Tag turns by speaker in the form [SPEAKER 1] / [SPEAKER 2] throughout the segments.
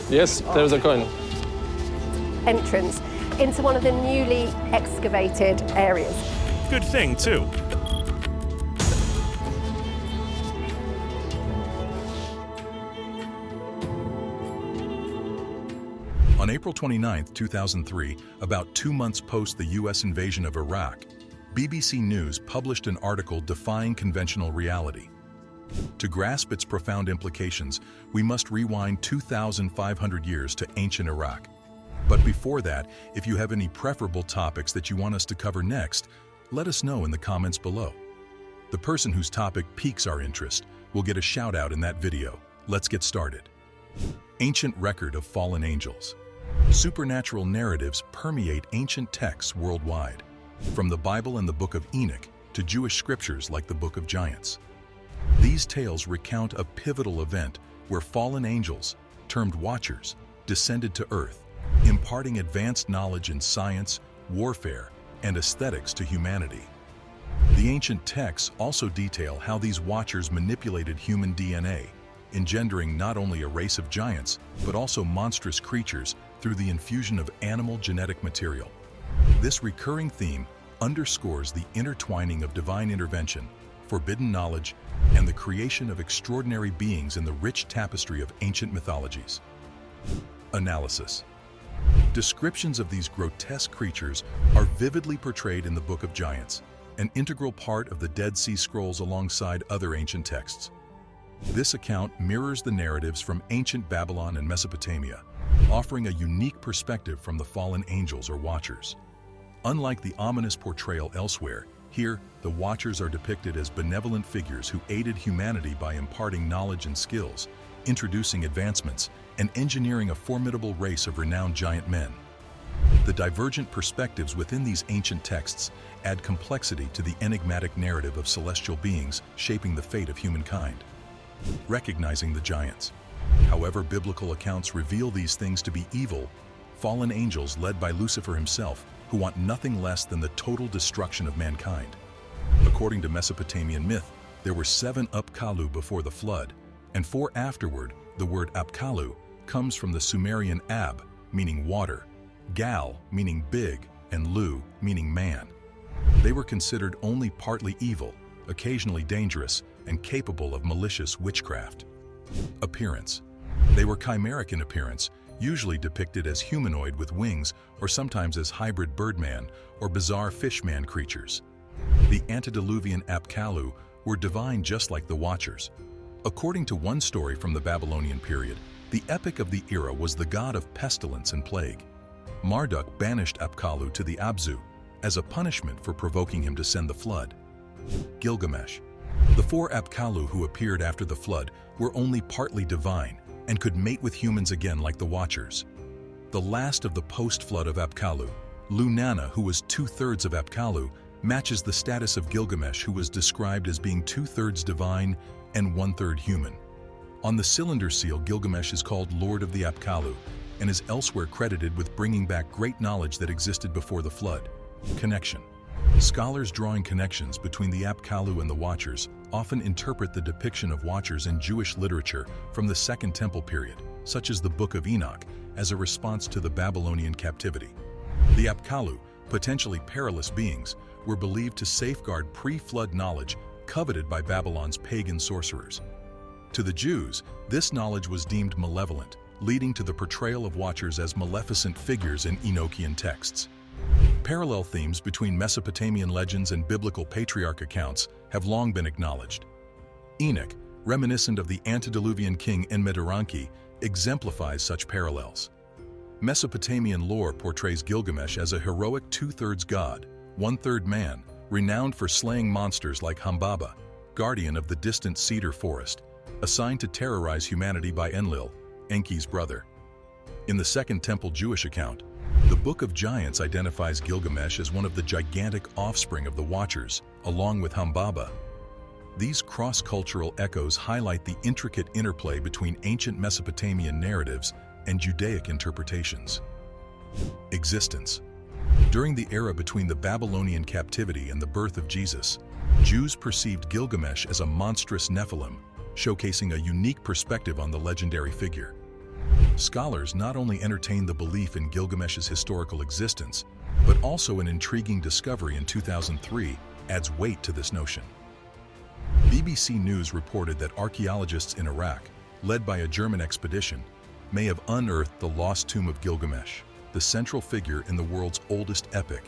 [SPEAKER 1] Yes, there's a coin.
[SPEAKER 2] Entrance into one of the newly excavated areas.
[SPEAKER 3] Good thing, too.
[SPEAKER 4] On April 29, 2003, about 2 months post the U.S. invasion of Iraq, BBC News published an article defying conventional reality. To grasp its profound implications, we must rewind 2,500 years to ancient Iraq. But before that, if you have any preferable topics that you want us to cover next, let us know in the comments below. The person whose topic piques our interest will get a shout out in that video. Let's get started. Ancient record of fallen angels. Supernatural narratives permeate ancient texts worldwide, from the Bible and the Book of Enoch to Jewish scriptures like the Book of Giants. These tales recount a pivotal event where fallen angels, termed watchers, descended to earth, imparting advanced knowledge in science, warfare, and aesthetics to humanity. The ancient texts also detail how these watchers manipulated human DNA, engendering not only a race of giants, but also monstrous creatures through the infusion of animal genetic material. This recurring theme underscores the intertwining of divine intervention, forbidden knowledge, and the creation of extraordinary beings in the rich tapestry of ancient mythologies. Analysis. Descriptions of these grotesque creatures are vividly portrayed in the Book of Giants, an integral part of the Dead Sea Scrolls alongside other ancient texts. This account mirrors the narratives from ancient Babylon and Mesopotamia, offering a unique perspective from the fallen angels or watchers. Unlike the ominous portrayal elsewhere, here, the watchers are depicted as benevolent figures who aided humanity by imparting knowledge and skills, introducing advancements, and engineering a formidable race of renowned giant men. The divergent perspectives within these ancient texts add complexity to the enigmatic narrative of celestial beings shaping the fate of humankind. Recognizing the giants. However, biblical accounts reveal these things to be evil, fallen angels led by Lucifer himself, who want nothing less than the total destruction of mankind. According to Mesopotamian myth, there were 7 Apkallu before the flood, and 4 afterward. The word Apkallu comes from the Sumerian Ab, meaning water, Gal, meaning big, and Lu, meaning man. They were considered only partly evil, occasionally dangerous, and capable of malicious witchcraft. Appearance. They were chimeric in appearance, usually depicted as humanoid with wings or sometimes as hybrid birdman or bizarre fishman creatures. The antediluvian Apkallu were divine just like the Watchers. According to one story from the Babylonian period, the epic of the era was the god of pestilence and plague. Marduk banished Apkallu to the Abzu as a punishment for provoking him to send the flood. Gilgamesh. The 4 Apkallu who appeared after the flood were only partly divine and could mate with humans again like the Watchers. The last of the post-flood of Apkallu, Lunana, who was 2/3 of Apkallu, matches the status of Gilgamesh, who was described as being 2/3 divine and 1/3 human. On the cylinder seal, Gilgamesh is called Lord of the Apkallu and is elsewhere credited with bringing back great knowledge that existed before the flood. Connection. Scholars drawing connections between the Apkallu and the Watchers often interpret the depiction of Watchers in Jewish literature from the Second Temple period, such as the Book of Enoch, as a response to the Babylonian captivity. The Apkallu, potentially perilous beings, were believed to safeguard pre-flood knowledge coveted by Babylon's pagan sorcerers. To the Jews, this knowledge was deemed malevolent, leading to the portrayal of Watchers as maleficent figures in Enochian texts. Parallel themes between Mesopotamian legends and biblical patriarch accounts have long been acknowledged. Enoch, reminiscent of the antediluvian king Enmedaranki, exemplifies such parallels. Mesopotamian lore portrays Gilgamesh as a heroic 2/3 god, 1/3 man, renowned for slaying monsters like Humbaba, guardian of the distant cedar forest, assigned to terrorize humanity by Enlil, Enki's brother. In the Second Temple Jewish account, the Book of Giants identifies Gilgamesh as one of the gigantic offspring of the Watchers, along with Humbaba. These cross-cultural echoes highlight the intricate interplay between ancient Mesopotamian narratives and Judaic interpretations. Existence. During the era between the Babylonian captivity and the birth of Jesus, Jews perceived Gilgamesh as a monstrous Nephilim, showcasing a unique perspective on the legendary figure. Scholars not only entertain the belief in Gilgamesh's historical existence, but also an intriguing discovery in 2003 adds weight to this notion. BBC News reported that archaeologists in Iraq, led by a German expedition, may have unearthed the lost tomb of Gilgamesh, the central figure in the world's oldest epic,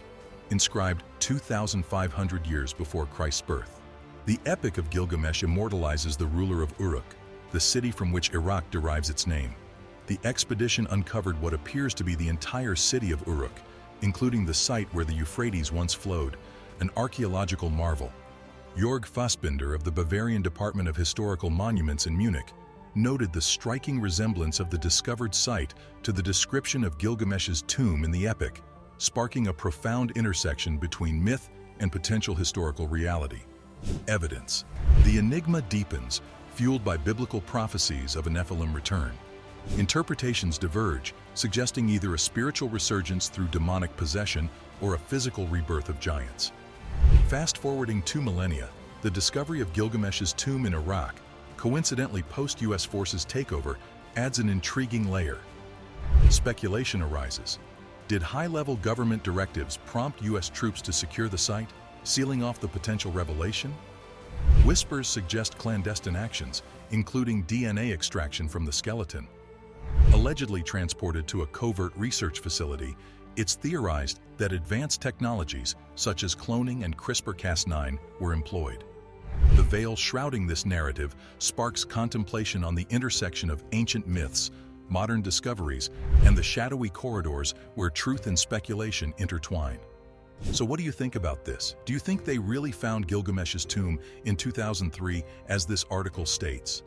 [SPEAKER 4] inscribed 2,500 years before Christ's birth. The Epic of Gilgamesh immortalizes the ruler of Uruk, the city from which Iraq derives its name. The expedition uncovered what appears to be the entire city of Uruk, including the site where the Euphrates once flowed, an archaeological marvel. Jörg Fassbinder of the Bavarian Department of Historical Monuments in Munich noted the striking resemblance of the discovered site to the description of Gilgamesh's tomb in the epic, sparking a profound intersection between myth and potential historical reality. Evidence. The enigma deepens, fueled by biblical prophecies of a Nephilim return. Interpretations diverge, suggesting either a spiritual resurgence through demonic possession or a physical rebirth of giants. Fast-forwarding 2 millennia, the discovery of Gilgamesh's tomb in Iraq, coincidentally post-US forces takeover, adds an intriguing layer. Speculation arises. Did high-level government directives prompt US troops to secure the site, sealing off the potential revelation? Whispers suggest clandestine actions, including DNA extraction from the skeleton. Allegedly transported to a covert research facility, it's theorized that advanced technologies such as cloning and CRISPR-Cas9 were employed. The veil shrouding this narrative sparks contemplation on the intersection of ancient myths, modern discoveries, and the shadowy corridors where truth and speculation intertwine. So what do you think about this? Do you think they really found Gilgamesh's tomb in 2003, as this article states?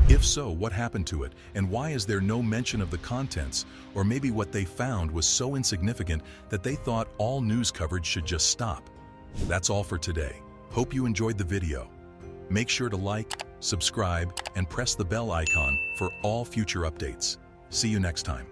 [SPEAKER 4] If so, what happened to it, and why is there no mention of the contents, or maybe what they found was so insignificant that they thought all news coverage should just stop? That's all for today. Hope you enjoyed the video. Make sure to like, subscribe, and press the bell icon for all future updates. See you next time.